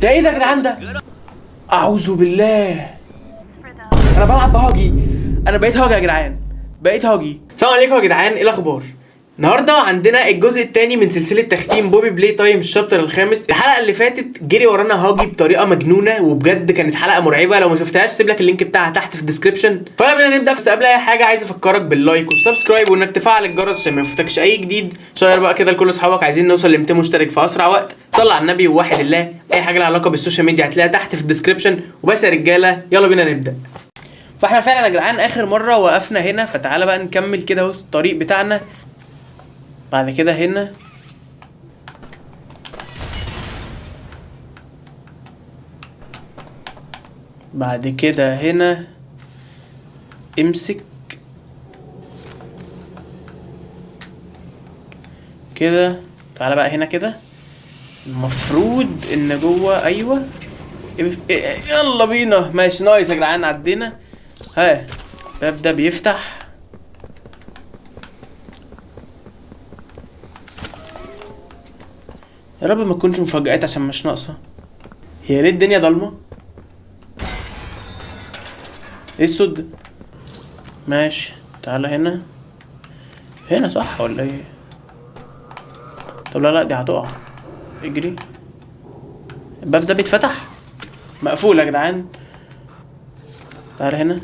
ده ايه ده يا جدعان ده؟ اعوذ بالله. انا بلعب بهاجي. انا بقيت هاجي يا جدعان. بقيت هاجي. السلام عليكم يا جدعان، ايه الاخبار؟ النهارده عندنا الجزء الثاني من سلسله تختيم بوبي بلاي تايم الشابتر الخامس. الحلقه اللي فاتت جري ورانا هاجي بطريقه مجنونه وبجد كانت حلقه مرعبه. لو ما شفتهاش سيب لك اللينك بتاعها تحت في الديسكربشن. فيلا بينا نبدا. بس قبل اي حاجه عايز افكرك باللايك والسبسكرايب وانك تفعل الجرس عشان ما يفوتكش اي جديد. شير بقى كده لكل اصحابك. عايزين نوصل ل 200 مشترك في اسرع وقت. صلي على النبي ووحد الله. اي حاجه لها علاقه بالسوشيال ميديا هتلاقيها تحت في الديسكربشن. وبس يا رجاله يلا بينا نبدا. فاحنا فعلا يا جدعان اخر مره وقفنا هنا، فتعالى بقى نكمل كده اهو الطريق بتاعنا. بعد كده هنا بعد كده هنا امسك كده. تعالى بقى هنا كده. المفروض ان جوه ايوه. يلا بينا. ماشي نايس يا جدعان عدينا. ها الباب ده بيفتح. يا رب ما تكونش مفاجآت عشان مش ناقصه. هي ليه الدنيا ضلمه؟ ايه الصوت ده؟ ماشي تعالى هنا. هنا صح ولا ايه؟ طب لا دي هتقع. اجري. الباب ده بيتفتح؟ مقفول يا جدعان. تعالى هنا.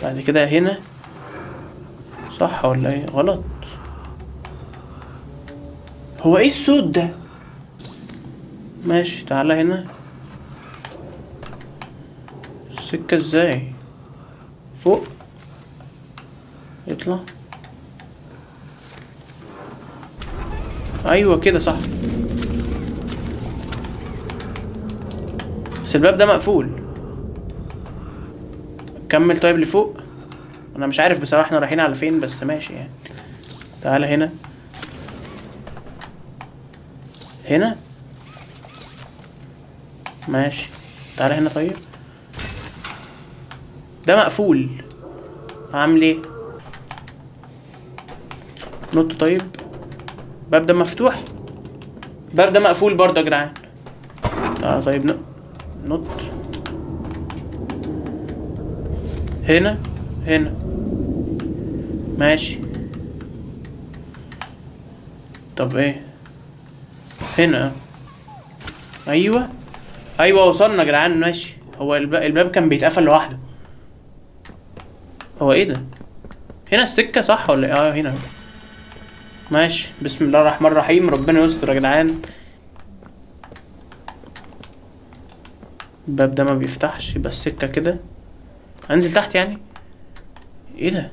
بعد كده هنا صح ولا ايه؟ غلط. هو ايه الصوت ده؟ ماشي تعالى هنا. السكة ازاي؟ فوق يطلع. ايوه كده صح. بس الباب ده مقفول. كمل طيب لفوق. انا مش عارف بصراحة احنا رايحين على فين، بس ماشي يعني. تعالى هنا. هنا ماشي. تعالى هنا طيب. ده مقفول. هعمل ايه؟ نط طيب. الباب ده مفتوح. الباب ده مقفول برضه يا جدعان. تعالى طيب نط. هنا ماشي. طب ايه؟ هنا ايوه وصلنا يا جدعان. ماشي. هو الباب كان بيتقفل لوحده. هو ايه ده؟ هنا السكة صح ولا ايه؟ هنا ماشي. بسم الله الرحمن الرحيم. ربنا يستر يا جدعان. الباب ده ما بيفتحش. يبقى السكة كده. هنزل تحت يعني. ايه ده؟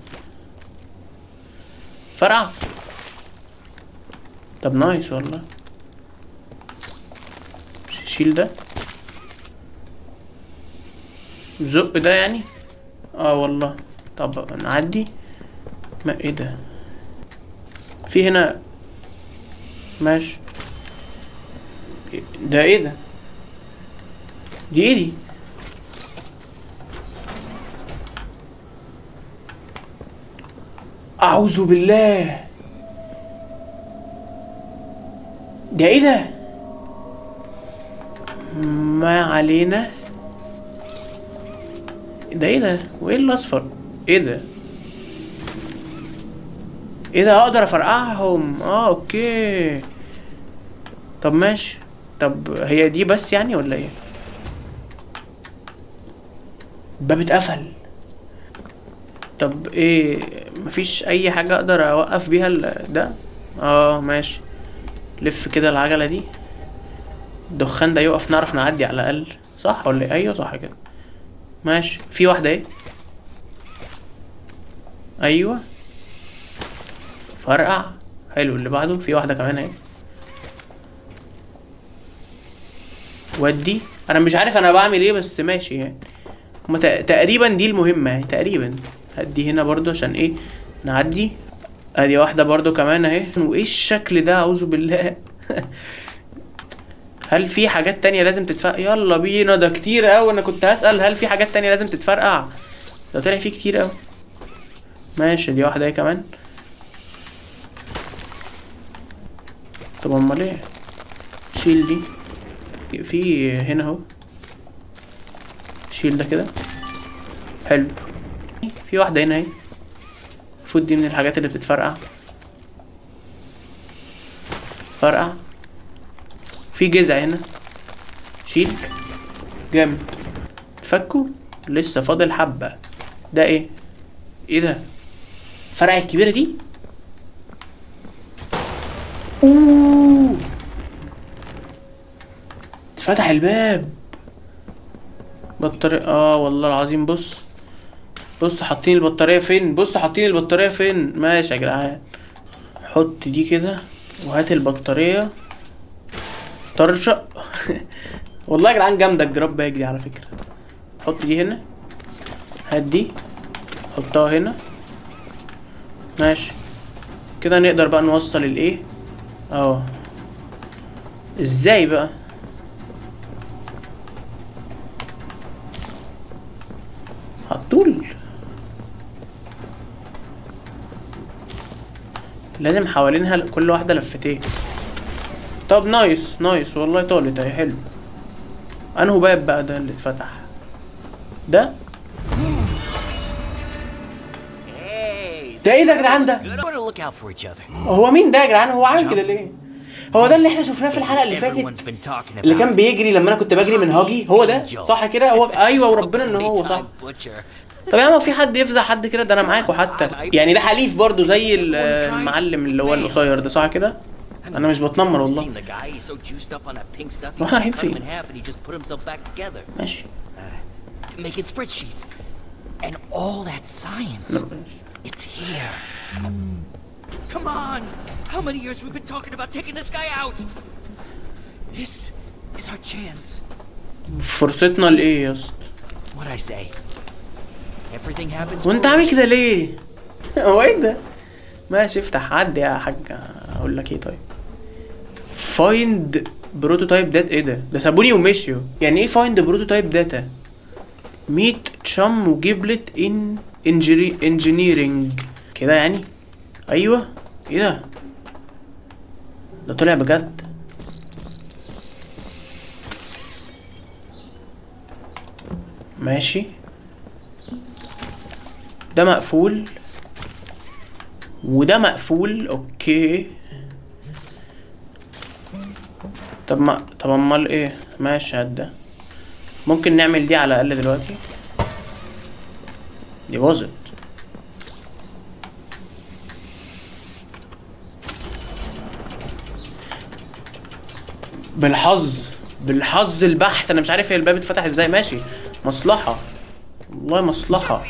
فرقع. طب نايس والله. شيل ده. زق ده يعني. والله. طب نعدي. ما ايه ده؟ في هنا. ماشي. ده ايه ده؟ دي ايه دي؟ اعوذ بالله. ده ايه ده؟ ما علينا. ده ايه ده؟ وايه الاصفر؟ ايه ده؟ ايه ده؟ اقدر افرقعهم؟ اوكي. طب ماشي. طب هي دي بس يعني ولا ايه؟ الباب اتقفل. طب ايه؟ مفيش اي حاجة اقدر اوقف بيها ده؟ ماشي. لف كده العجلة دي. الدخان ده يقف نعرف نعدي على الاقل. صح ولا ايه؟ ايوه صح كده. ماشي. في واحدة ايه؟ ايوه فرقع. حلو. اللي بعده في واحدة كمان اهي. ودي. انا مش عارف انا بعمل ايه بس ماشي يعني. هما تقريبا دي المهمة يعني تقريبا. هدي هنا برضو عشان ايه نعدي. ادي واحدة برضو كمان اهي. وايه الشكل ده؟ اعوذ بالله. هل في حاجات تانية لازم تتفرقع؟ يلا بينا. ده كتير اوي. انا كنت هسأل هل في حاجات تانية لازم تتفرقع. ده طلع فيه كتير اوي. ماشي. دي واحدة اهي كمان. طب امال ايه؟ شيل دي. في هنا اهو. شيل ده كده. حلو. في واحدة هنا اهي. المفروض دي من الحاجات اللي بتتفرقع. فرقع. في جذع هنا. شيل. جامد. فكوا. لسه فاضل حبة. ده ايه؟ ايه ده؟ فرقع الكبيرة دي؟ اوه، اتفتح الباب. بطارية. والله العظيم. بص حاطين البطارية فين. ماشي يا جدعان. حط دي كده وهات البطارية. طرشق. والله يا جدعان جامدة الجراب باج دي على فكرة. حط دي هنا. هات دي حطها هنا. ماشي كده نقدر بقى نوصل الايه. ازاي بقى؟ هتطول. لازم حوالينها كل واحدة لفتين. طب نايس والله طالت اهي. حلو. انهو باب بقى ده اللي اتفتح؟ ده ايه ده يا جدعان؟ ده هو مين ده يا جدعان؟ هو عامل كده ليه؟ هو ده اللي احنا شفناه في الحلقة اللي فاتت، اللي كان بيجري لما انا كنت بجري من هاجي. هو ده صح كده؟ هو ايوه وربنا ان هو صح. طب يا عم في حد يفزع حد كده؟ ده انا معاكوا حتى يعني. ده حليف برضو زي المعلم اللي هو القصير ده صح كده؟ انا مش بتنمر والله. واحنا رايحين فين؟ ماشي. Making spreadsheets and all that science. It's here. Come on! How many years we've been talking about taking this guy out? This is our chance. فرصتنا لايه يا اسطى؟ What I say? Everything happens. وانت عامل كده ليه؟ هو ايه ده؟ ماشي افتح. عدي يا حاج. اقول لك ايه طيب؟ فايند بروتوتايب داتا. ايه ده؟ ده سابوني ومشيوا. يعني ايه فايند بروتوتايب داتا؟ ميت تشم وجبلت انجينيرنج كده يعني. ايوه. ايه ده؟ ده طلع بجد. ماشي. ده مقفول وده مقفول. اوكي. طب امال ايه؟ ماشي هات ده. ممكن نعمل دي على الاقل دلوقتي. دي باظت. بالحظ البحت. انا مش عارف هي الباب اتفتح ازاي. ماشي مصلحة والله مصلحة.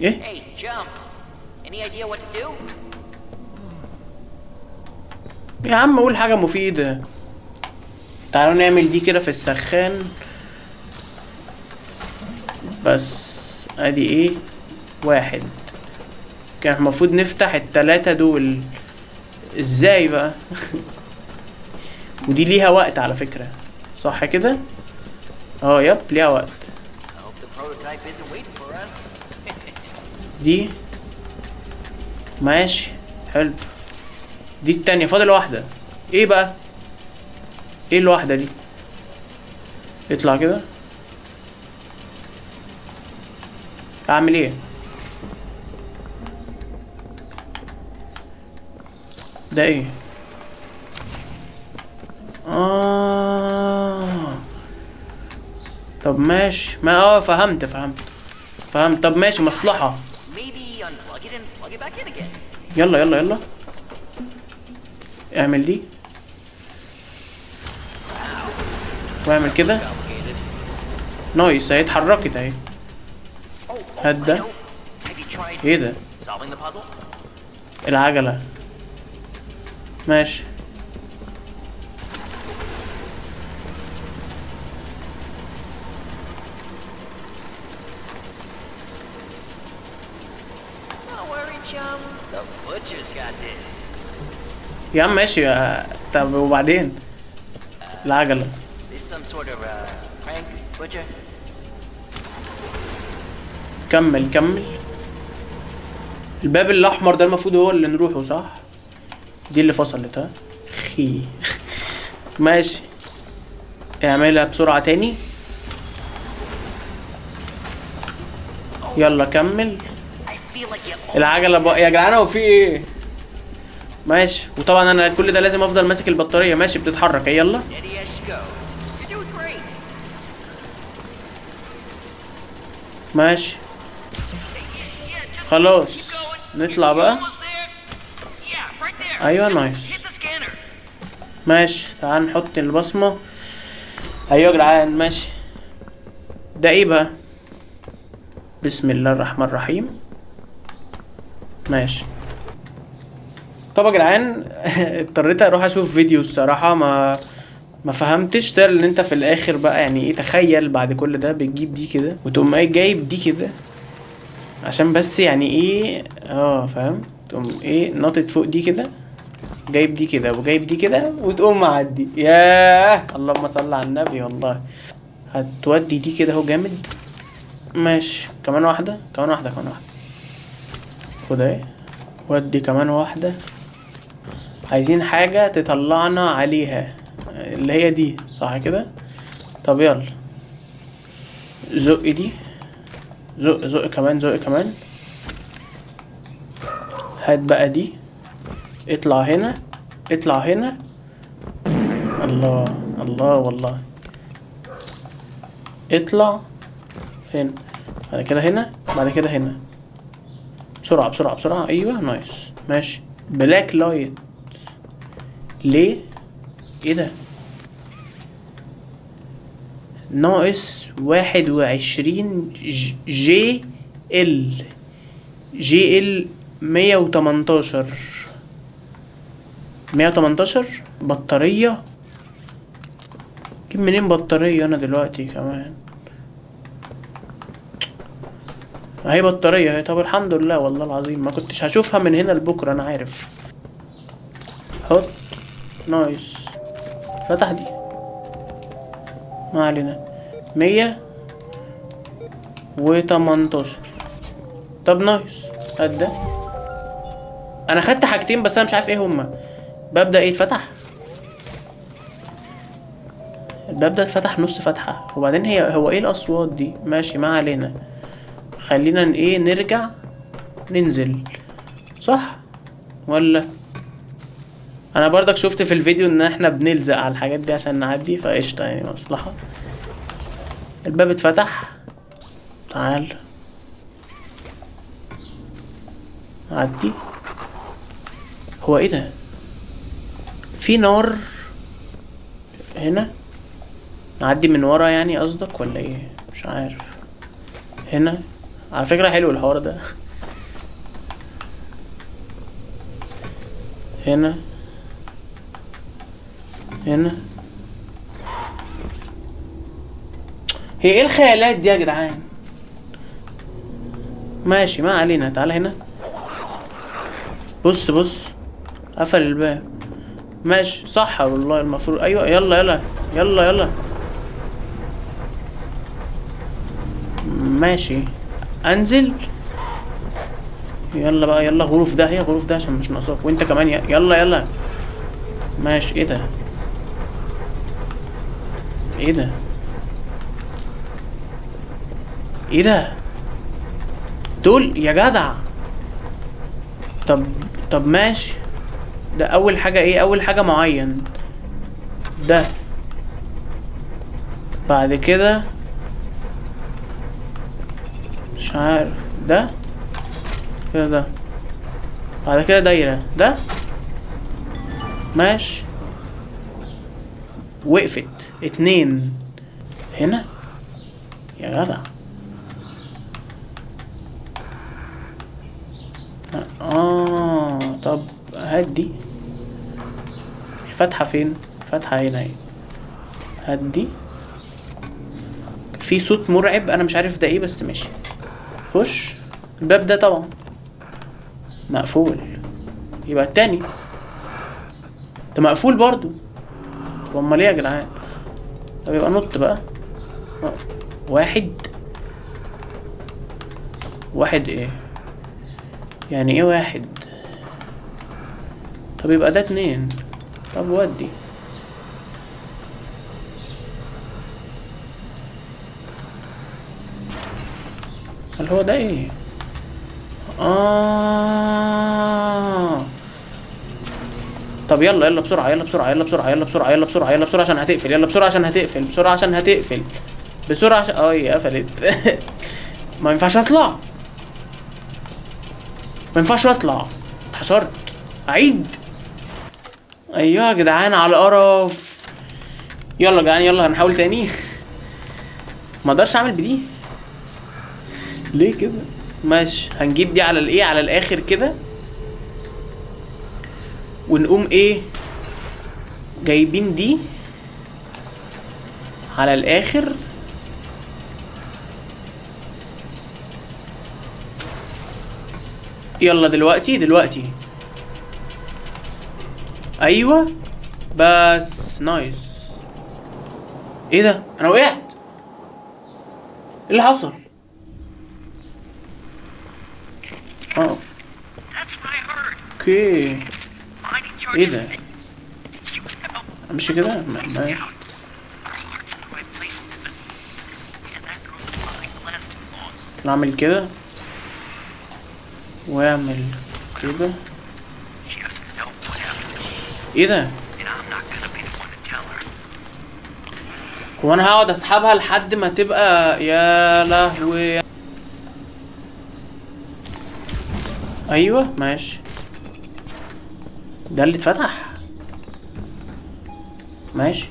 ايه؟ يا عم قول حاجة مفيدة. تعالوا نعمل دي كده في السخان. بس ادي ايه؟ واحد. كان المفروض نفتح التلاتة دول. ازاي بقى؟ ودي ليها وقت على فكرة صح كده؟ يب ليها وقت. دي ماشي حلو. دي التانية. فاضل واحدة. ايه بقى؟ ايه الواحدة دي؟ اطلع كده. اعمل ايه؟ ده ايه؟ طب ماشي. ما فهمت. طب ماشي مصلحة. يلا اعمل دي واعمل كده. نايس اهي اتحركت اهي. هات ده. ايه ده؟ العجلة. ماشي. يا عم ماشي. طب وبعدين؟ العجلة. كمل. الباب الأحمر ده المفروض هو اللي نروحه صح؟ دي اللي فصلت ها خي. ماشي اعملها بسرعة تاني. يلا كمل. I feel like you العجلة بقى يا جدعان، هو في ايه؟ ماشي. وطبعا انا كل ده لازم افضل ماسك البطارية. ماشي بتتحرك اهي. يلا steady as she goes. You're doing great. ماشي Yeah, just خلاص keep going. نطلع You're بقى. almost there. Yeah, right there. ايوه Just نايس. hit the scanner. ماشي تعال نحط البصمة. ايوه يا جدعان ماشي. ده ايه بقى؟ بسم الله الرحمن الرحيم. ماشي. طب يا جدعان اضطريت اروح اشوف فيديو الصراحة. ما فهمتش ده اللي انت في الاخر بقى يعني ايه. تخيل بعد كل ده بتجيب دي كده وتقوم ايه جايب دي كده عشان بس يعني ايه فاهم. تقوم ايه ناطط فوق دي كده، جايب دي كده وجايب دي كده وتقوم معدي. ياه اللهم صل على النبي. والله هتودي دي كده اهو جامد. ماشي كمان واحدة كمان واحدة كمان واحدة. خد اهي. ودي كمان واحدة. عايزين حاجة تطلعنا عليها اللي هي دي صح كده. طب يلا زق دي. زق زق كمان زق كمان. هات بقى دي. اطلع هنا اطلع هنا. الله الله والله. اطلع هنا بعد كده هنا بعد كده هنا. بسرعة بسرعة بسرعة. ايوه نايس. ماشي. بلاك لايت ليه؟ ايه ده؟ ناقص 21 جي ال 118 بطارية. جيب منين بطارية انا دلوقتي كمان؟ اهي بطارية اهي. طب الحمد لله والله العظيم ما كنتش هشوفها من هنا لبكرة انا عارف. حط. نايس. فتح دي ما علينا. 118. طب نايس. قد ده. انا خدت حاجتين بس انا مش عارف ايه هما. ببدأ ايه اتفتح. الباب ده اتفتح نص فتحة. وبعدين هو ايه الاصوات دي؟ ماشي ما علينا. خلينا ايه نرجع ننزل صح ولا؟ انا برضك شفت في الفيديو ان احنا بنلزق على الحاجات دي عشان نعدي فقشطة يعني مصلحة. الباب اتفتح. تعال عدي. هو ايه ده؟ في نار هنا. نعدي من ورا يعني قصدك ولا ايه؟ مش عارف. هنا على فكرة حلو الحوار ده. هنا هنا. هي ايه الخيالات دي يا جدعان؟ ماشي ما علينا. تعال هنا. بص بص قفل الباب. ماشي صح والله المفروض. ايوه يلا يلا يلا يلا. ماشي انزل. يلا بقى يلا. غروف ده هي غروف ده عشان مش ناقصاك. وانت كمان يلا يلا. ماشي. ايه ده؟ ايه ده؟ ايه ده؟ دول يا جدع. طب ماشي. ده اول حاجة ايه؟ اول حاجة معين ده. بعد كده مش عارف ده كده. ده بعد كده دايرة ده. ماشي. وقفت 2 هنا يا جدع. طب هات دي. الفتحة فين؟ فتحة هنا اهي. هات دي. في صوت مرعب انا مش عارف ده ايه بس ماشي. خش. الباب ده طبعا مقفول. يبقى التاني ده مقفول برضو. طب امال ايه يا جدعان؟ طب يبقى نط بقى. واحد ايه يعني؟ ايه واحد؟ طب يبقى ده 2. طب ودي هل هو ده ايه؟ طب يلا يلا بسرعة، يلا بسرعة، يلا بسرعة، يلا بسرعة، يلا بسرعة، يلا بسرعة عشان هتقفل، يلا بسرعة عشان هتقفل، بسرعة عشان هتقفل، بسرعة عشان هي قفلت. ما ينفعش اطلع، ما ينفعش اطلع، اتحشرت. اعيد. ايوه يا جدعان على القرف. يلا يا جدعان يلا هنحاول تاني. ما اقدرش اعمل بدي ليه كده؟ ماشي هنجيب دي على الايه، على الاخر كده، ونقوم ايه جايبين دي على الاخر. يلا دلوقتي ايوه بس نايس. ايه ده؟ انا وقعت. ايه اللي حصل؟ اوكي. ايه ده؟ امشي كده ماشي. نعمل كده واعمل كده. ايه ده؟ هو انا هقعد اسحبها لحد ما تبقى، يا لهوي. ايوه ماشي. ده اللي اتفتح ماشي.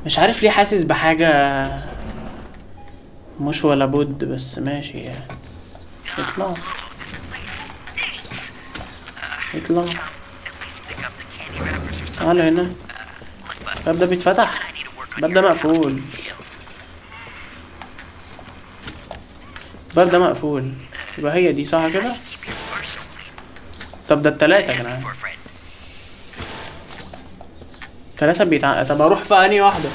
مش عارف ليه حاسس بحاجة مش ولا بد، بس ماشي يعني. اطلع اطلع. تعالى هنا. الباب ده بيتفتح، الباب ده مقفول، الباب ده مقفول. يبقى هي دي صح كده. طب ده التلاتة يا جدعان، تلاتة طب اروح في انهي واحدة؟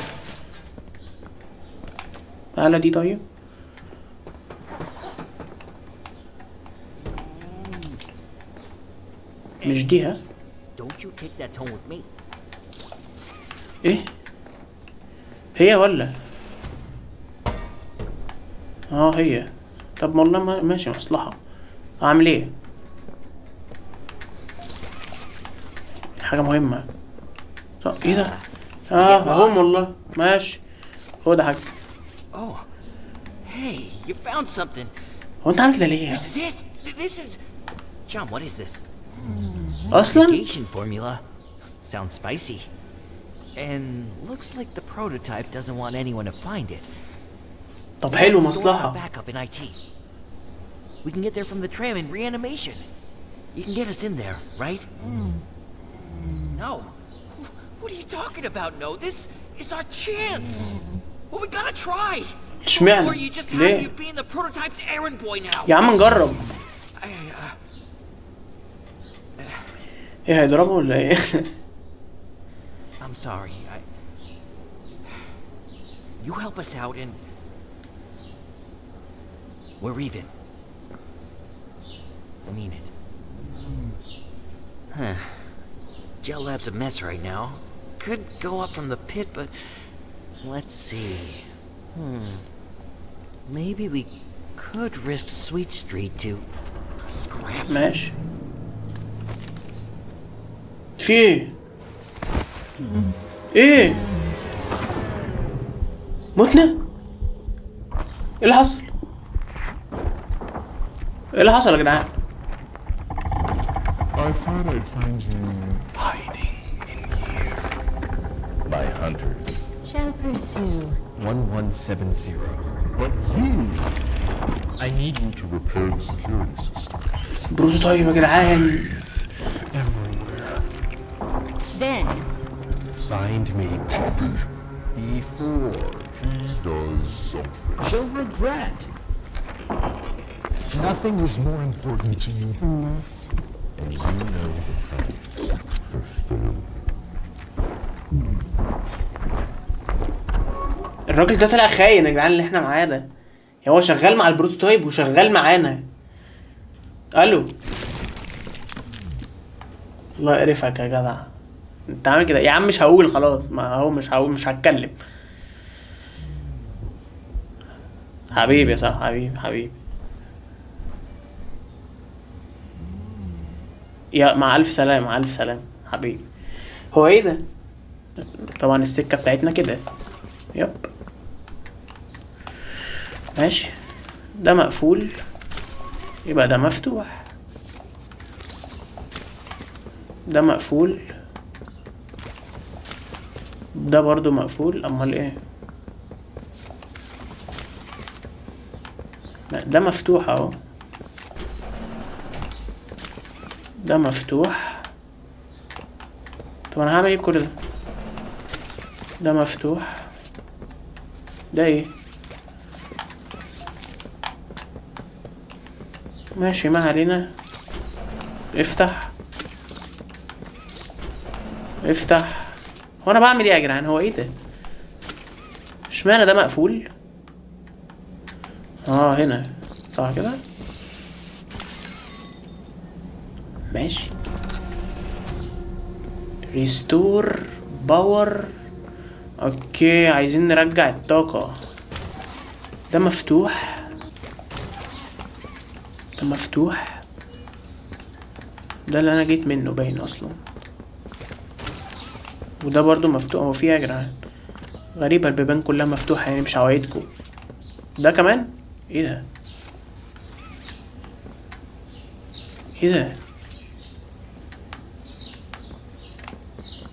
تعالى دي طيب. مش دي ها؟ ايه هي ولا هي؟ طب والله ماشي مصلحة. اعمل ايه؟ حاجة مهمة. طب ايه ده؟ اهم والله ماشي. هو ده حاجة. Oh, hey, you found something. هو انت عامل كده ليه؟ This is it. This is. John, what is this? اصلا Navigation formula. Sounds spicy. And looks like the prototype doesn't want anyone to find it. طب حلو Let's store our مصلحة. backup in IT. We can get there from the tram in reanimation. You can get us in there, right? No. What are you talking about? No, this is our chance. Well, we gotta try. Or اشمعنى؟ you just have ليه؟ you being the prototype's errand boy now. يا عم نجرب. ايه هيضربه ولا ايه؟ I'm sorry. You help us out and we're even. I mean it. Huh. Gel Lab's a mess right now. Could go up from the pit, but let's see. Maybe we could risk Sweet Street to scrap. ماشي. في ايه؟ ايه؟ متنا؟ ايه اللي حصل؟ ايه اللي حصل يا جدعان؟ I thought I'd find you hiding in here by hunters. Shall pursue 1170. But you, I need you to repair the security system. بروتوتايب يا جدعان. Everywhere. then. Find me before He does something. she'll regret. Nothing is more important to you than This. and you know the price for failure. الراجل ده طلع خاين يا جدعان اللي احنا معاه ده. هو شغال مع البروتوتايب وشغال معانا. الو الله يقرفك يا جدع، انت عامل كده يا عم. مش هقول خلاص، ما هو مش هقول، مش هتكلم. حبيبي يا صاحبي، حبيبي. يا مع الف سلامة، مع الف سلامة حبيبي. هو ايه ده؟ طبعا السكة بتاعتنا كده. يب ماشي. ده مقفول، يبقى ده مفتوح. ده مقفول، ده برضو مقفول. امال ايه؟ لا ده مفتوح اهو. ده مفتوح. طب انا هعمل ايه بكل ده؟ ده مفتوح. ده ايه؟ ماشي ما علينا. افتح افتح. هو انا بعمل ايه يا جدعان؟ هو ايه ده؟ اشمعنى ده مقفول؟ هنا صح كده. ماشي. ريستور باور. اوكي عايزين نرجع الطاقة. ده مفتوح. ده مفتوح. ده اللي انا جيت منه باين اصلا. وده برضو مفتوح. هو فيه يا جدعان؟ غريبة البيبان كلها مفتوحة يعني، مش هوعدكم. ده كمان ايه ده؟ ايه ده؟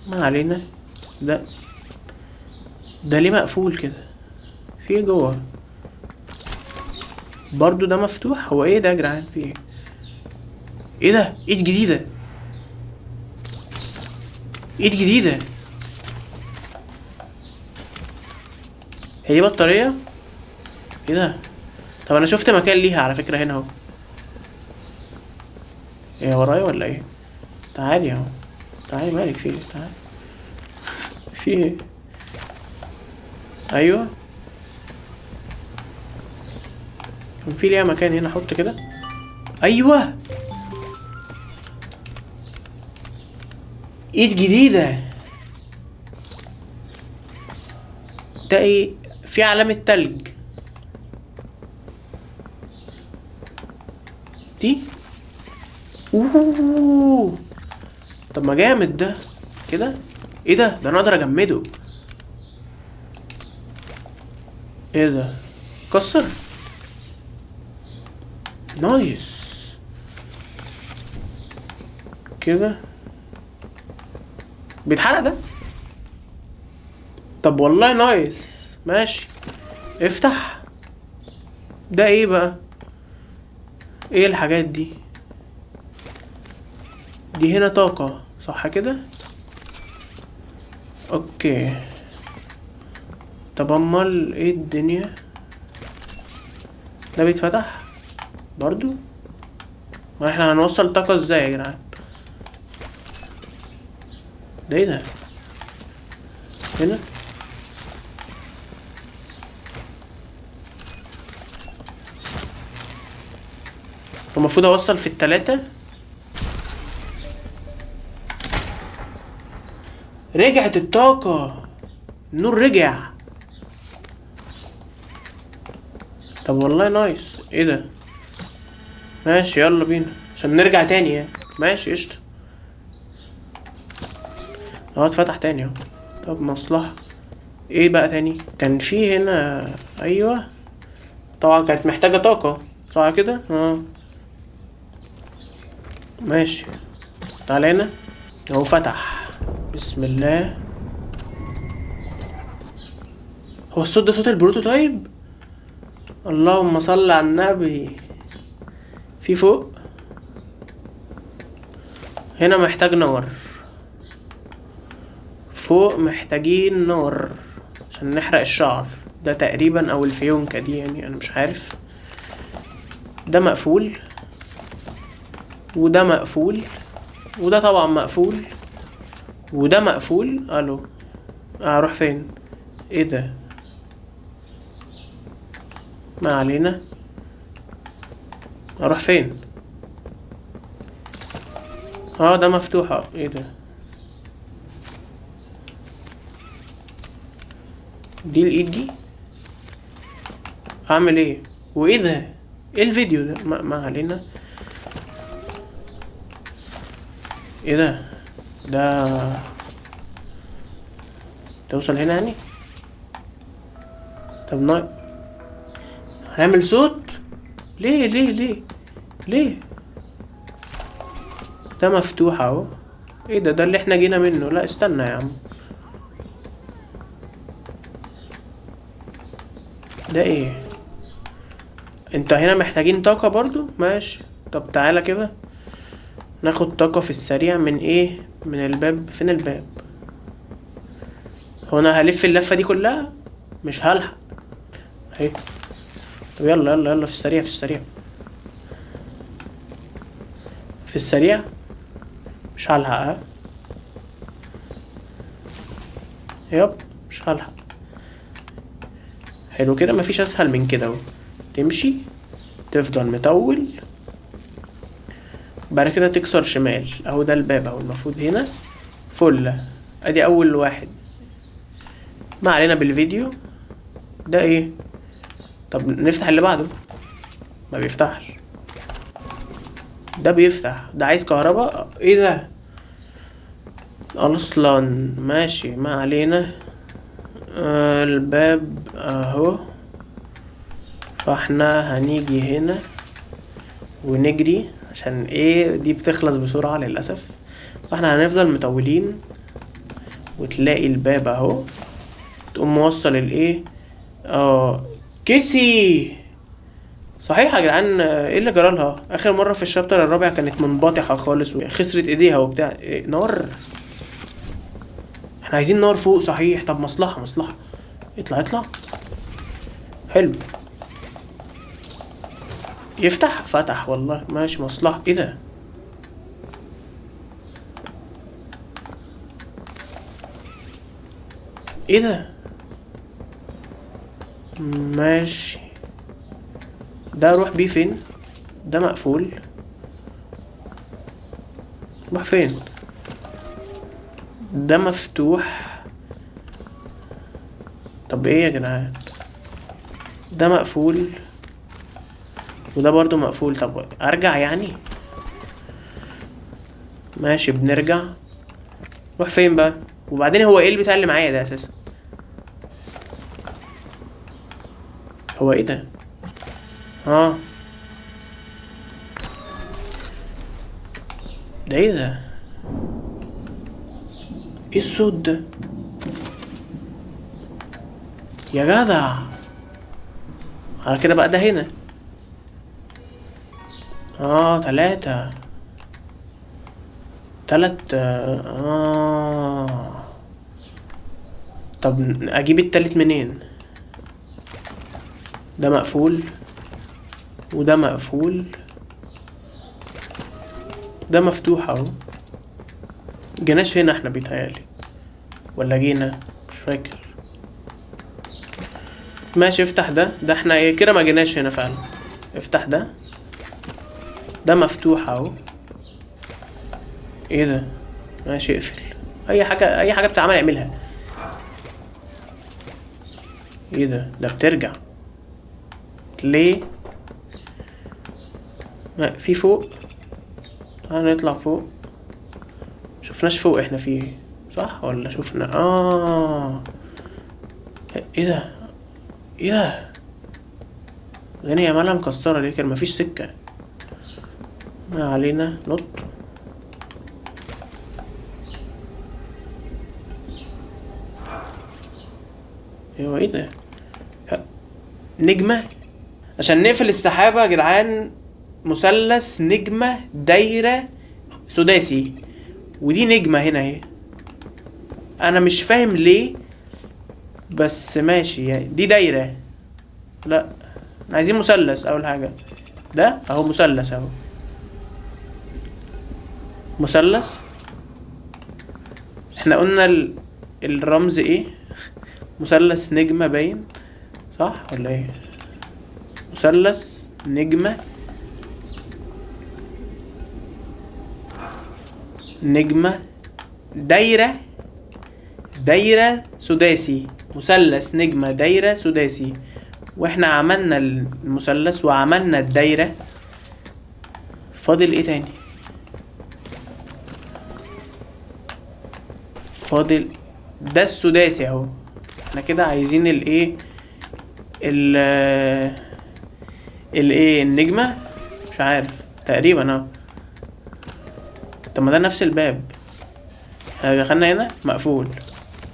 ما علينا. ده ليه مقفول كده؟ في ايه جوه؟ برضو ده مفتوح. هو ايه ده يا جدعان؟ في ايه؟ ايه ده؟ ايد جديدة. ايد جديدة. هي دي بطارية؟ ايه ده؟ طب انا شفت مكان ليها على فكرة هنا اهو. ايه ورايا ولا ايه؟ تعالي اهو. تعالي مالك في ايه؟ تعالي. في ايه؟ ايوه كان في ليها مكان هنا. احط كده. ايوه ايد جديدة. ده ايه؟ في علامة تلج دي. اوه طب ما جامد ده كده. ايه ده؟ ده انا اقدر اجمده. ايه ده؟ كسر. نايس كده. بيتحرق ده. طب والله نايس. ماشي افتح. ده ايه بقى؟ ايه الحاجات دي؟ دي هنا طاقة صح كده؟ اوكي. طب امال ايه الدنيا؟ ده بيتفتح برضو؟ ما احنا هنوصل طاقة ازاي يا جدعان؟ ده ايه ده؟ هنا المفروض اوصل في التلاتة. رجعت الطاقة. النور رجع. طب والله نايس. ايه ده؟ ماشي يلا بينا عشان نرجع تاني يعني. ماشي قشطة. اهو اتفتح تاني اهو. طب مصلحة. ايه بقى تاني؟ كان في هنا. ايوه طبعا كانت محتاجة طاقة صح كده. ماشي تعالى هنا اهو. فتح. بسم الله. هو الصوت ده صوت البروتوتايب؟ اللهم صل على النبي. في فوق هنا محتاج نار. فوق محتاجين نار عشان نحرق الشعر ده تقريبا، او الفيونكة دي يعني، انا مش عارف. ده مقفول وده مقفول وده طبعا مقفول وده مقفول. الو اروح فين؟ ايه ده؟ ما علينا. اروح فين؟ اه ده مفتوح. ايه ده؟ دي الايد دي؟ اعمل ايه؟ وايه ده؟ ايه الفيديو ده؟ ما علينا. ايه ده؟ ده توصل هنا يعني؟ طب هنعمل صوت؟ ليه ليه ليه ليه؟ ده مفتوح اهو. ايه ده اللي احنا جينا منه. لا استنى يا عم، ده ايه؟ انت هنا محتاجين طاقة برضو؟ ماشي. طب تعالى كده ناخد طاقة في السريع. من ايه؟ من الباب. فين الباب؟ هو انا هلف اللفة دي كلها؟ مش هلحق اهي. طب يلا يلا يلا في السريع، في السريع، في السريع. مش هلحق. ها يب مش هلحق. حلو كده، مفيش اسهل من كده اهو. تمشي تفضل مطول، بعد كده تكسر شمال اهو. ده الباب اهو، المفروض هنا فله. ادي اول واحد. ما علينا بالفيديو. ده ايه؟ طب نفتح اللي بعده. ما بيفتحش. ده بيفتح. ده عايز كهرباء. ايه ده اصلا؟ ماشي ما علينا. الباب اهو. فاحنا هنيجي هنا ونجري عشان ايه؟ دي بتخلص بسرعة للأسف. فاحنا هنفضل مطولين، وتلاقي الباب اهو. تقوم موصل الايه؟ كيسي. صحيح يا جدعان، ايه اللي جرالها؟ اخر مرة في الشابتر الرابع كانت منبطحة خالص وخسرت ايديها وبتاع. إيه؟ نار. احنا عايزين نار فوق صحيح. طب مصلحة مصلحة. اطلع اطلع. حلو. يفتح. فتح والله. ماشي مصلحة. ايه ده؟ ايه ده؟ ماشي. ده اروح بيه فين؟ ده مقفول. روح فين؟ ده مفتوح. طب ايه يا جدعان؟ ده مقفول وده برضو مقفول. طب ارجع يعني؟ ماشي بنرجع. روح فين بقى؟ وبعدين هو ايه البتاع اللي معايا ده اساسا؟ هو ايه ده؟ ده ايه ده؟ ايه الصوت ده يا جدع؟ على كده بقى ده هنا. تلات. طب اجيب التالت منين؟ ده مقفول وده مقفول. ده مفتوح اهو. جيناش هنا احنا بيتهيألي، ولا جينا؟ مش فاكر. ماشي افتح ده احنا ايه كده؟ ما جيناش هنا فعلا. افتح ده. ده مفتوح اهو. ايه ده؟ ماشي اقفل. اي حاجه بتتعمل اعملها. ايه ده؟ ده بترجع ليه؟ ما في فوق. هنطلع فوق. شفناش فوق احنا فيه صح ولا شفنا؟ ايه ده؟ ايه ده؟ غني يا مالها مكسرة ليه كان مفيش سكة. ما علينا. نط. ايوه ايه ده؟ نجمة. عشان نقفل السحابة يا جدعان، مثلث نجمة دايرة سداسي، ودي نجمة هنا اهي. انا مش فاهم ليه بس ماشي يعني. دي دايرة. لا عايزين مثلث اول حاجة. ده اهو مثلث اهو. مثلث. احنا قلنا الرمز ايه؟ مثلث نجمة باين صح ولا ايه؟ مثلث نجمة. نجمة، دايرة، دايرة سداسي، مثلث، نجمة، دايرة، سداسي. واحنا عملنا المثلث وعملنا الدايرة، فاضل ايه تاني؟ فاضل ده السداسي اهو. احنا كده عايزين الايه، الايه، النجمة، مش عارف تقريبا اهو. طب ما ده نفس الباب. احنا دخلنا هنا مقفول،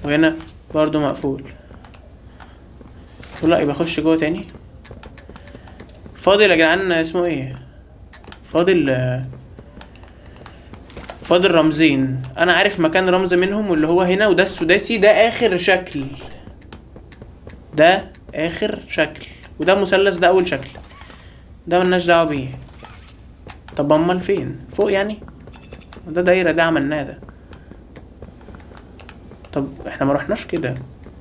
وهنا برضو مقفول. لا يبقى اخش جوه تاني. فاضل يا جدعان اسمه ايه؟ فاضل رمزين. انا عارف مكان رمز منهم واللي هو هنا، وده السداسي، ده اخر شكل، ده اخر شكل، وده مثلث، ده اول شكل، ده ملناش دعوه بيه. طب امال فين؟ فوق يعني؟ وده دايره، ده عملناه ده. طب احنا ما رحناش كده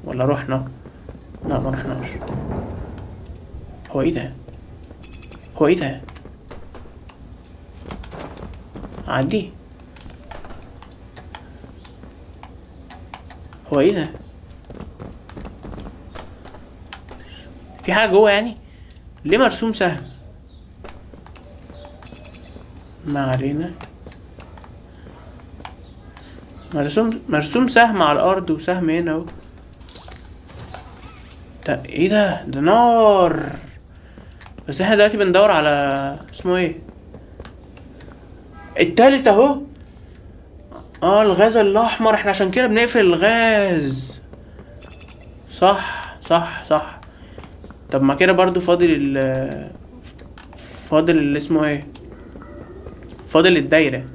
ولا رحنا؟ لا ما رحناش. هو ايه ده؟ هو ايه ده؟ عدي. هو ايه ده؟ في حاجة جوه يعني؟ ليه مرسوم سهم؟ ما علينا. مرسوم سهم على الارض وسهم هنا اهو. ده ايه ده؟ ده نار. بس احنا دلوقتي بندور على اسمه ايه، التالت اهو. الغاز الاحمر. احنا عشان كده بنقفل الغاز. صح صح صح. طب ما كده برضو فاضل اللي اسمه ايه، فاضل الدايرة.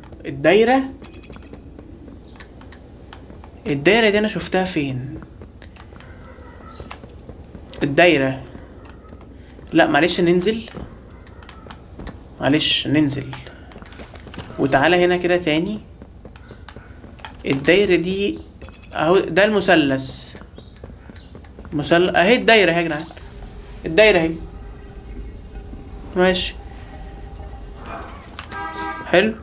الدايرة دي انا شفتها فين؟ الدايرة، لا معلش ننزل، معلش ننزل وتعالى هنا كده تاني. الدايرة دي اهو، ده المثلث، اهي الدايرة اهي يا جدعان، الدايرة اهي. ماشي حلو.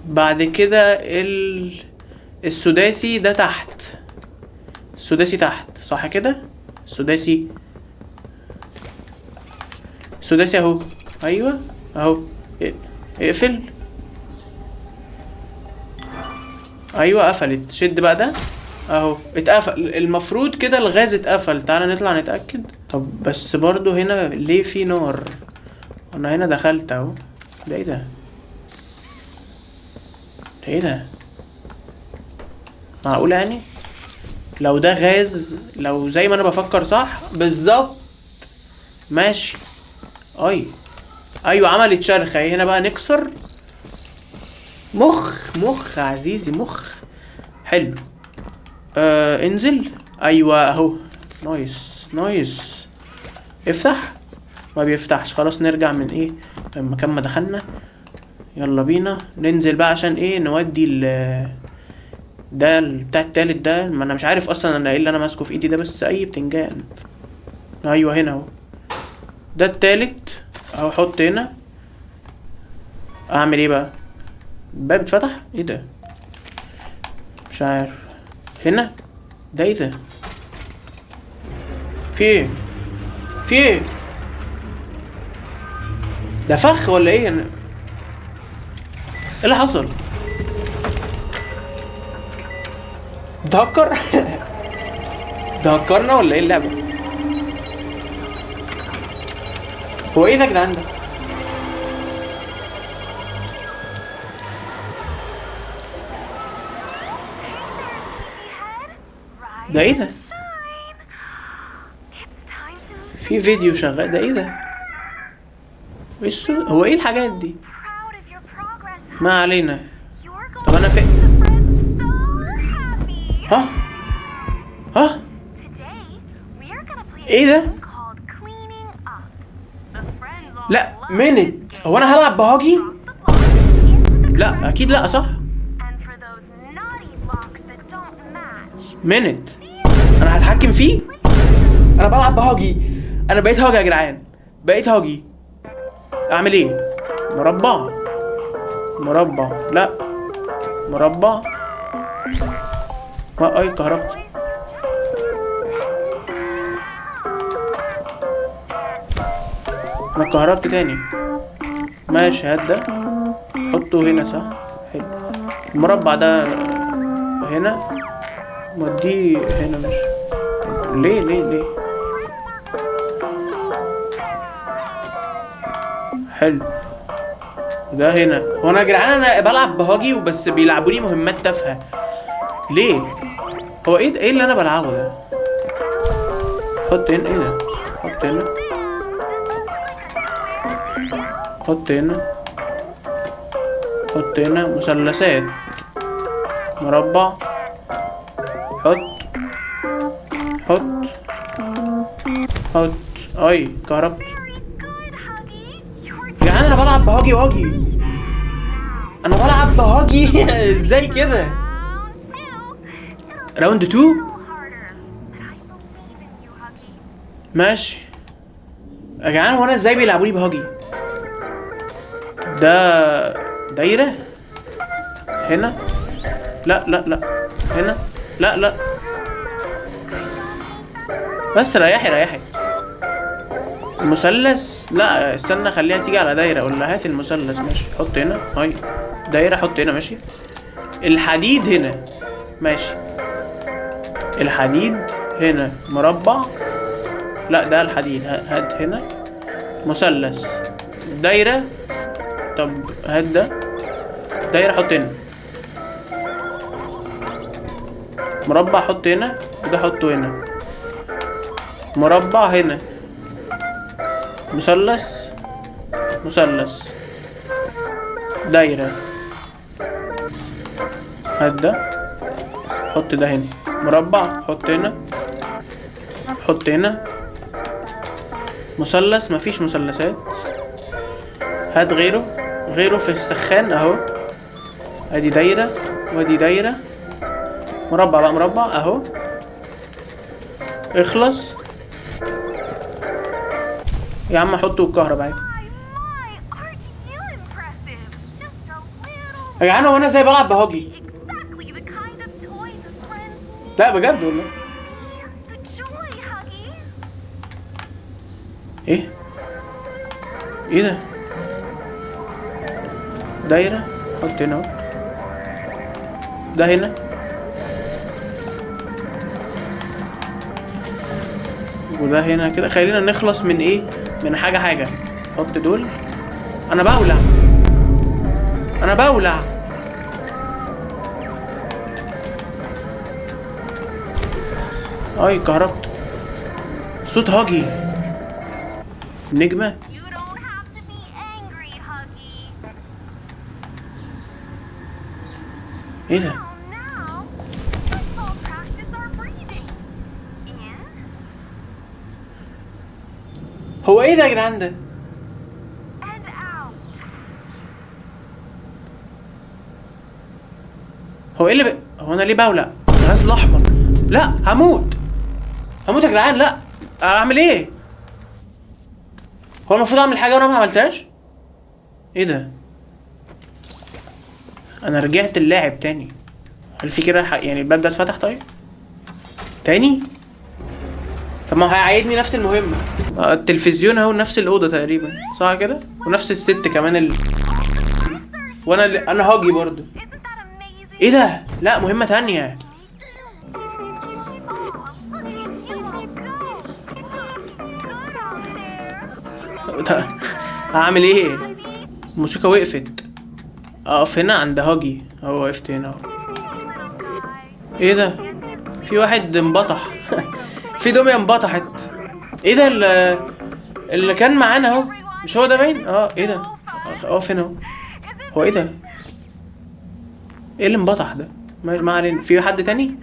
بعد كده السداسي ده تحت، السداسي تحت صح كده؟ السداسي اهو. ايوه اهو. اقفل. ايوه قفلت. شد بقى ده اهو، اتقفل. المفروض كده الغاز اتقفل. تعالى نطلع نتأكد. طب بس برضو هنا ليه في نار؟ انا هنا دخلت اهو. ده ايه ده؟ ده ايه ده؟ معقول يعني؟ لو ده غاز، لو زي ما انا بفكر صح بالظبط، ماشي. ايوه عملت شرخ اهي. هنا بقى نكسر. مخ عزيزي، مخ. حلو. انزل. ايوه اهو. نايس. افتح. ما بيفتحش. خلاص نرجع من ايه، من مكان ما دخلنا. يلا بينا ننزل بقى عشان ايه، نودي ده بتاع التالت ده. ما انا مش عارف اصلا انا ايه اللي انا ماسكه في ايدي ده، بس اي بتنجان. ايوه هنا اهو، ده التالت اهو. حط هنا. اعمل ايه بقى؟ الباب اتفتح. ايه ده؟ مش عارف. هنا ده ايه ده؟ في ايه؟ ده فخ ولا ايه؟ ايه اللي حصل؟ ده هكر؟ ده هكرنا ولا ايه اللعبة؟ هو ايه ده يا جدعان ده؟ ده ايه ده؟ في فيديو شغال. ده ايه ده؟ هو ايه الحاجات دي؟ ما علينا. طب انا ها ايه ده؟ لا منت. هو انا هلعب بهاجي؟ لا اكيد لا، صح؟ منت. انا هتحكم فيه. انا بلعب بهاجي. انا بقيت هاجي يا جدعان، بقيت هاجي. اعمل ايه؟ مربع. مربع، لا مربع. اي كهربت. انا كهربت تاني. ماشي هات ده حطه هنا صح. حلو. المربع ده هنا وديه هنا. مش ليه حلو. ده هنا. هو انا يا جدعان انا بلعب بهاجي وبس بيلعبوني مهمات تافهه ليه؟ هو ايه اللي انا بلعبه ده؟ حط هنا. ايه ده؟ حط هنا، حط هنا، حط هنا. مثلثات، مربع، حط حط حط. اي كهربت. يا جدعان انا بلعب بهاجي واجي. انا بلعب بهاجي ازاي كده؟ راوند 2 ماشي. يا جدعان هو انا ازاي بيلعبوني بهاجي؟ ده دايرة هنا. لا هنا. لا بس ريحي. المثلث لا استنى خليها تيجي على دايرة. اقول لها هات المثلث. ماشي حط هنا. هاي دايرة حط هنا. ماشي. الحديد هنا. ماشي. الحديد هنا. مربع، لا ده الحديد. هات هنا مثلث. دايرة. طب هات ده دايرة حط هنا. مربع حط هنا. وده حطه هنا. مربع هنا. مثلث. دايرة. هات ده حط ده هنا. مربع حط هنا. حط هنا. مثلث. مفيش مثلثات. هات غيره في السخان اهو. ادي دايرة وادي دايرة. مربع بقى. مربع اهو. اخلص يا عم. حطه الكهرباء عادي. يا جدعان هو انا ازاي بلعب بهاجي؟ لا بجد والله. ايه ده؟ دايرة حط هنا. ده هنا. وده هنا كده. خلينا نخلص من ايه؟ من حاجة. حط دول. انا بولع. اي كهربت. صوت هاجي. نجمة. ايه ده؟ هو ايه ده يا جدعان ده؟ هو ايه اللي هو انا ليه بولع؟ الغاز الاحمر. لا هموت يا جدعان. لا اعمل ايه؟ هو المفروض اعمل حاجه وانا ما عملتهاش؟ ايه ده؟ انا رجعت اللاعب تاني. هل في كده يعني الباب ده اتفتح طيب تاني؟ طب ما هيعيدني نفس المهمه. التلفزيون اهو نفس الاوضه تقريبا صح كده؟ ونفس الست كمان وانا انا هاجي برضو. ايه ده؟ لا مهمه تانية. هعمل ايه؟ الموسيقى وقفت. اقف هنا عند هاجي اهو. وقفت هنا اهو. ايه ده؟ في واحد انبطح. في دمية انبطحت. ايه ده اللي كان معانا اهو؟ مش هو ده باين؟ ايه ده؟ اقف هنا اهو. هو ايه ده؟ ايه اللي انبطح ده؟ ما علينا. في حد تاني؟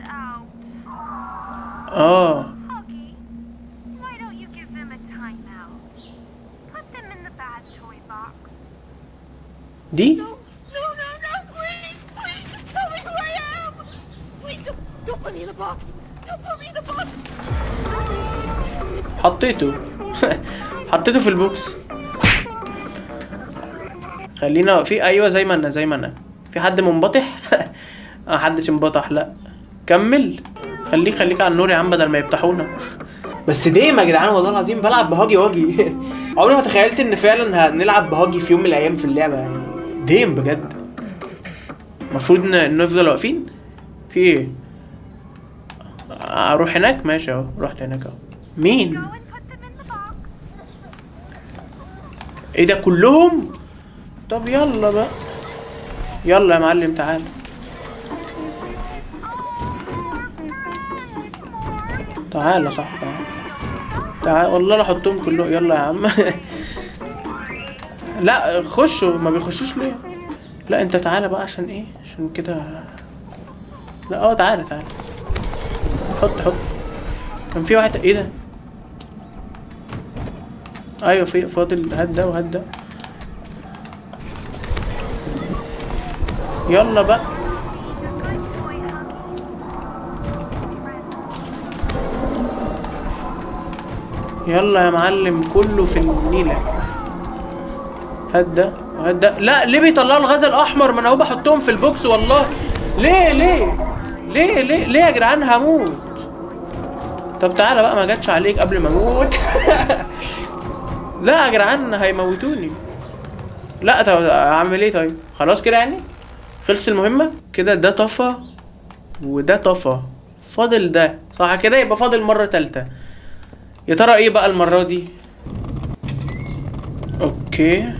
دي حطيته. حطيته في البوكس. خلينا في ايوه زي ما انا زي ما انا. في حد منبطح؟ ما حدش انبطح لا. كمل. خليك على النور يا عم بدل ما يفتحونا. بس ديم يا جدعان والله العظيم بلعب بهاجي واجي. عمري ما تخيلت ان فعلا هنلعب بهاجي في يوم من الايام في اللعبه يعني. ديم بجد. المفروض نفضل واقفين في ايه؟ اروح هناك ماشي اهو. رحت هناك اهو. مين؟ ايه ده كلهم؟ طب يلا بقى. يلا يا معلم تعال. تعال يا صاحبي تعال والله لا احطهم كلهم. يلا يا عم. لا خشوا. ما بيخشوش ليه؟ لا انت تعالى بقى عشان ايه؟ عشان كده. لا تعالى حط. كان في واحد ايه ده؟ ايوه في فاضل. هات ده وهات ده. يلا بقى. يلا يا معلم كله في النيلة. هات ده وهات ده. لا ليه بيطلعوا الغاز الاحمر؟ ما انا اهو بحطهم في البوكس والله. ليه يا جدعان هموت. طب تعالى بقى ما جاتش عليك قبل ما اموت. لا يا جدعان هيموتوني. لا طب اعمل ايه طيب؟ خلاص كده يعني خلصت المهمة كده. ده طفى وده طفى. فاضل ده صح كده؟ يبقى فاضل مرة تالتة. يا ترى ايه بقى المرة دي؟ اوكي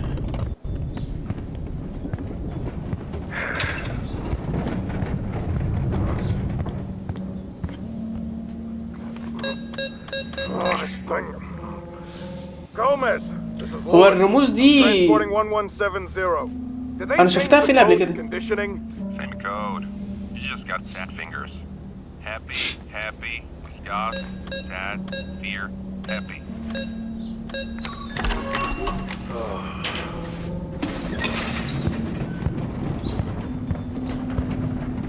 هو الرموز دي انا شفتها فين قبل كده؟ Same code. You just got fat fingers. Happy, Scott, sad, fear, happy.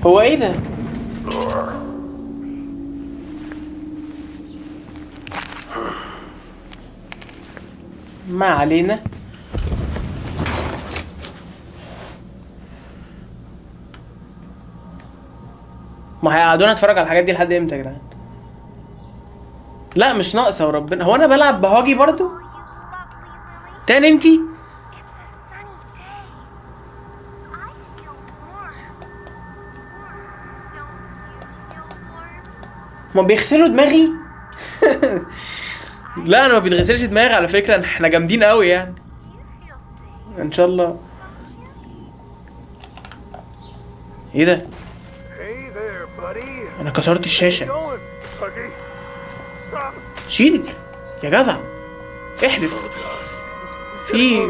هو ايه ده؟ ما علينا. ما هيقعدونا نتفرج على الحاجات دي لحد امتى يا جدعان؟ لا مش ناقصه وربنا. هو انا بلعب بهاجي برضو؟ تاني انتي؟ ما بيغسلوا دماغي؟ لا انا ما بيتغسلش دماغي على فكره. احنا جامدين قوي يعني ان شاء الله. ايه ده؟ انا كسرت الشاشه. شيل يا جدع احذف. في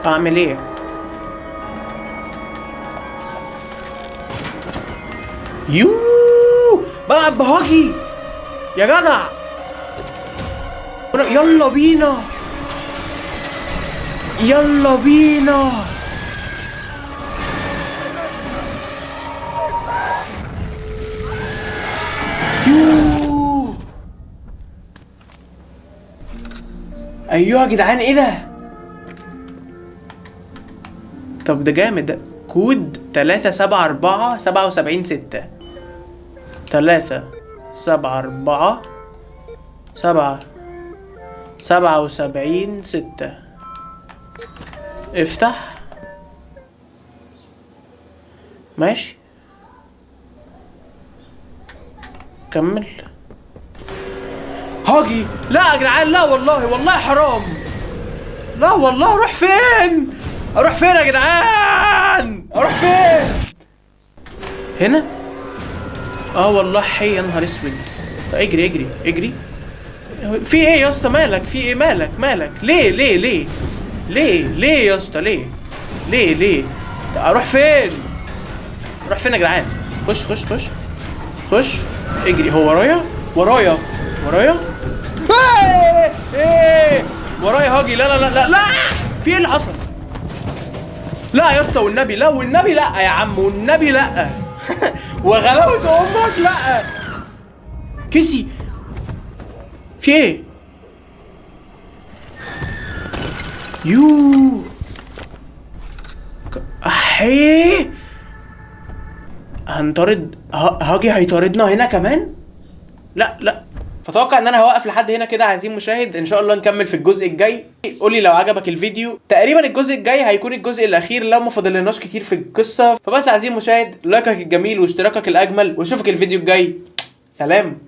اعمل ايه؟ بلعب بهاجي يا جدع. يلا بينا يلا بينا. ايوه يا جدعان ايه ده؟ طب ده جامد ده. كود 374 77 6 374 77 6. افتح ماشي كمل. هاجي لا يا جدعان لا والله حرام. لا والله اروح فين يا جدعان؟ اروح فين؟ هنا والله حي يا نهار اسود. اجري في ايه يا اسطى؟ مالك في ايه؟ مالك ليه يا اسطى؟ ليه اروح فين يا جدعان؟ خش اجري. هو ورايا ايه ورايا هاجي. لا في ايه اللي حصل؟ لا يا اسطى والنبي لا يا عم والنبي لا. وغلاوة امك لا. كيسي في ايه؟ يو احيه هنطرد هاجي هيطاردنا هنا كمان؟ لا لا. فاتوقع ان انا هوقف لحد هنا كده عايزين مشاهد، ان شاء الله نكمل في الجزء الجاي. قولي لو عجبك الفيديو. تقريبا الجزء الجاي هيكون الجزء الاخير لو ما فاضلناش كتير في القصه. فبس عايزين مشاهد لايكك الجميل واشتراكك الاجمل، واشوفك الفيديو الجاي. سلام.